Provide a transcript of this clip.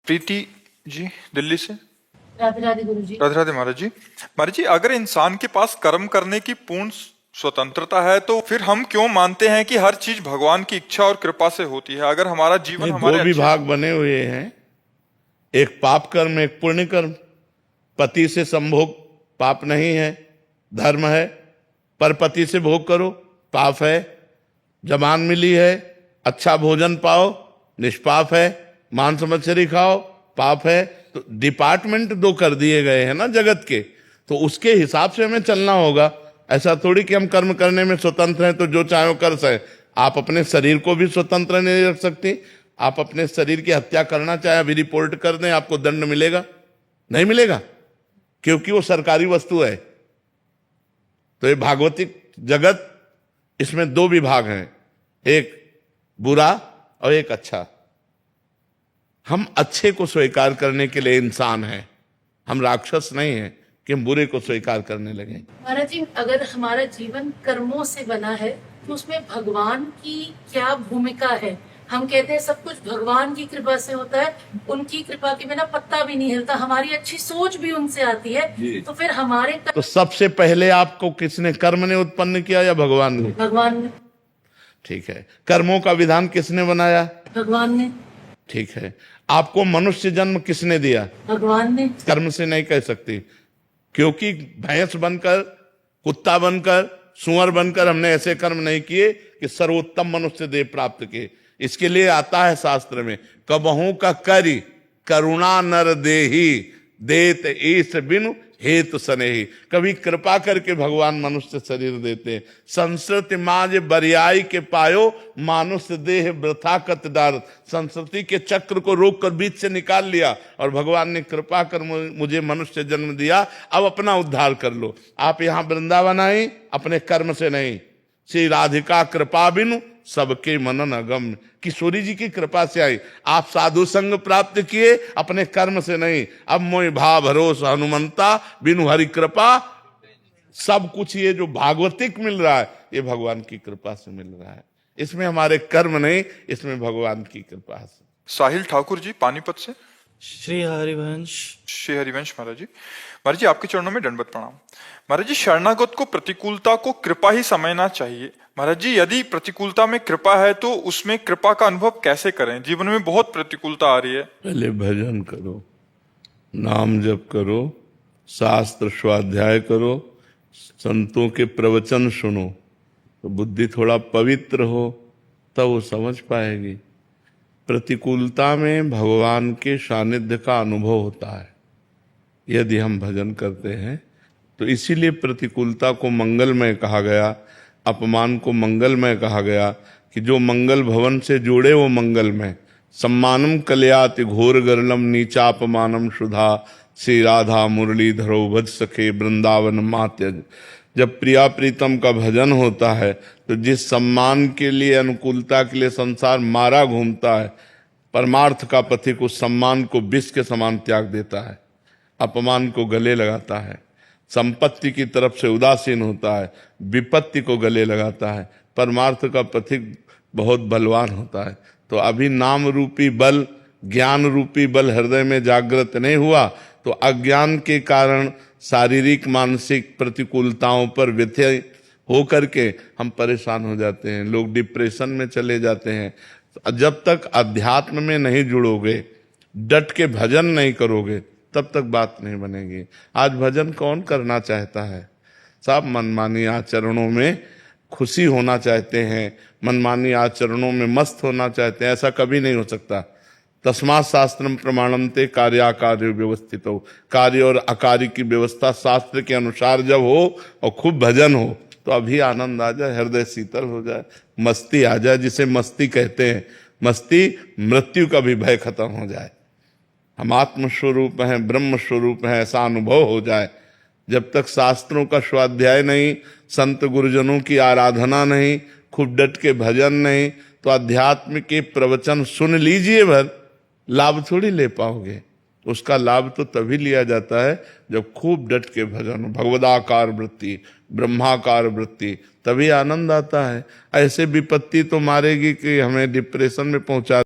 प्रीति जी दिल्ली से। राधे राधे गुरु जी। राधे राधे महाराज जी। महाराज जी, अगर इंसान के पास कर्म करने की पूर्ण स्वतंत्रता है तो फिर हम क्यों मानते हैं कि हर चीज भगवान की इच्छा और कृपा से होती है? अगर हमारा जीवन नहीं, हमारे दो विभाग बने हुए हैं, एक पाप कर्म एक पुण्य कर्म। पति से संभोग पाप नहीं है, धर्म है। पर पति से भोग करो पाप है। जबान मिली है, अच्छा भोजन पाओ निष्पाप है। मांस मछली खाओ पाप है। तो डिपार्टमेंट दो कर दिए गए हैं ना जगत के, तो उसके हिसाब से हमें चलना होगा। ऐसा थोड़ी कि हम कर्म करने में स्वतंत्र हैं तो जो चाहे कर सके। आप अपने शरीर को भी स्वतंत्र नहीं रख सकते। आप अपने शरीर की हत्या करना चाहे अभी रिपोर्ट कर दें, आपको दंड मिलेगा? नहीं मिलेगा, क्योंकि वो सरकारी वस्तु है। तो ये भागवतिक जगत, इसमें दो विभाग हैं, एक बुरा और एक अच्छा। हम अच्छे को स्वीकार करने के लिए इंसान हैं, हम राक्षस नहीं हैं कि हम बुरे को स्वीकार करने लगे। महाराज जी, अगर हमारा जीवन कर्मों से बना है तो उसमें भगवान की क्या भूमिका है? हम कहते हैं सब कुछ भगवान की कृपा से होता है, उनकी कृपा के बिना पत्ता भी नहीं हिलता। हमारी अच्छी सोच भी उनसे आती है, तो फिर हमारे तो सबसे पहले आपको किसने, कर्म ने उत्पन्न किया या भगवान ने? भगवान ने। ठीक है। कर्मों का विधान किसने बनाया? भगवान ने। ठीक है। आपको मनुष्य जन्म किसने दिया? भगवान ने। कर्म से नहीं कह सकती, क्योंकि भैंस बनकर, कुत्ता बनकर, सुअर बनकर हमने ऐसे कर्म नहीं किए कि सर्वोत्तम मनुष्य देह प्राप्त किए। इसके लिए आता है शास्त्र में, कबहू का करी करुणा नर देही देत ईश बिनु हेतु सनेही। कभी कृपा करके भगवान मनुष्य शरीर देते। संस्कृति माज बरियाई के पायो मानुष देह वृथा कत डार। संस्कृति के चक्र को रोक कर बीच से निकाल लिया और भगवान ने कृपा कर मुझे मनुष्य जन्म दिया, अब अपना उद्धार कर लो। आप यहाँ वृंदावन आई अपने कर्म से नहीं, श्री राधिका कृपा बिनु सबके मनन अगम। किशोरी जी की कृपा से आई। आप साधु संग प्राप्त किए अपने कर्म से नहीं। अब मोहि भाव भरोसा हनुमंता बिनु हरि कृपा। सब कुछ ये जो भागवतिक मिल रहा है ये भगवान की कृपा से मिल रहा है। इसमें हमारे कर्म नहीं, इसमें भगवान की कृपा से। साहिल ठाकुर जी पानीपत से। श्री हरिवंश। श्री हरिवंश महाराज जी। महाराज जी, आपके चरणों में दंडवत प्रणाम। महाराज जी, शरणागत को प्रतिकूलता को कृपा ही समझना चाहिए। महाराज जी, यदि प्रतिकूलता में कृपा है तो उसमें कृपा का अनुभव कैसे करें? जीवन में बहुत प्रतिकूलता आ रही है। पहले भजन करो, नाम जप करो, शास्त्र स्वाध्याय करो, संतों के प्रवचन सुनो, तो बुद्धि थोड़ा पवित्र हो तब वो समझ पाएगी। प्रतिकूलता में भगवान के सानिध्य का अनुभव होता है यदि हम भजन करते हैं। तो इसीलिए प्रतिकूलता को मंगलमय कहा गया, अपमान को मंगलमय कहा गया कि जो मंगल भवन से जुड़े वो मंगलमय। सम्मानम कल्याति घोर गरलम नीचापमानम सुधा श्री राधा मुरलीधरो भज सखे वृंदावन मात्यज। जब प्रिया प्रीतम का भजन होता है तो जिस सम्मान के लिए, अनुकूलता के लिए संसार मारा घूमता है, परमार्थ का पथिक उस सम्मान को विष के समान त्याग देता है, अपमान को गले लगाता है, संपत्ति की तरफ से उदासीन होता है, विपत्ति को गले लगाता है। परमार्थ का पथिक बहुत बलवान होता है। तो अभी नाम रूपी बल, ज्ञान रूपी बल हृदय में जागृत नहीं हुआ तो अज्ञान के कारण शारीरिक मानसिक प्रतिकूलताओं पर व्यथय हो करके हम परेशान हो जाते हैं। लोग डिप्रेशन में चले जाते हैं। जब तक अध्यात्म में नहीं जुड़ोगे, डट के भजन नहीं करोगे, तब तक बात नहीं बनेगी। आज भजन कौन करना चाहता है? सब मनमानी आचरणों में खुशी होना चाहते हैं, मनमानी आचरणों में मस्त होना चाहते हैं। ऐसा कभी नहीं हो सकता। तस्मात् शास्त्रम प्रमाणन्ते कार्याकार्य व्यवस्थित हो। कार्य और अकार्य की व्यवस्था शास्त्र के अनुसार जब हो और खूब भजन हो तो अभी आनंद आ जाए, हृदय शीतल हो जाए, मस्ती आ जाए, जिसे मस्ती कहते हैं। मस्ती, मृत्यु का भी भय खत्म हो जाए, हम आत्मस्वरूप हैं, ब्रह्म स्वरूप हैं, ऐसा अनुभव हो जाए। जब तक शास्त्रों का स्वाध्याय नहीं, संत गुरुजनों की आराधना नहीं, खूब डट के भजन नहीं, तो अध्यात्म के प्रवचन सुन लीजिए भर, लाभ थोड़ी ले पाओगे। उसका लाभ तो तभी लिया जाता है जब खूब डट के भजन हो, भगवदाकार वृत्ति, ब्रह्माकार वृत्ति, तभी आनंद आता है। ऐसे विपत्ति तो मारेगी कि हमें डिप्रेशन में पहुंचा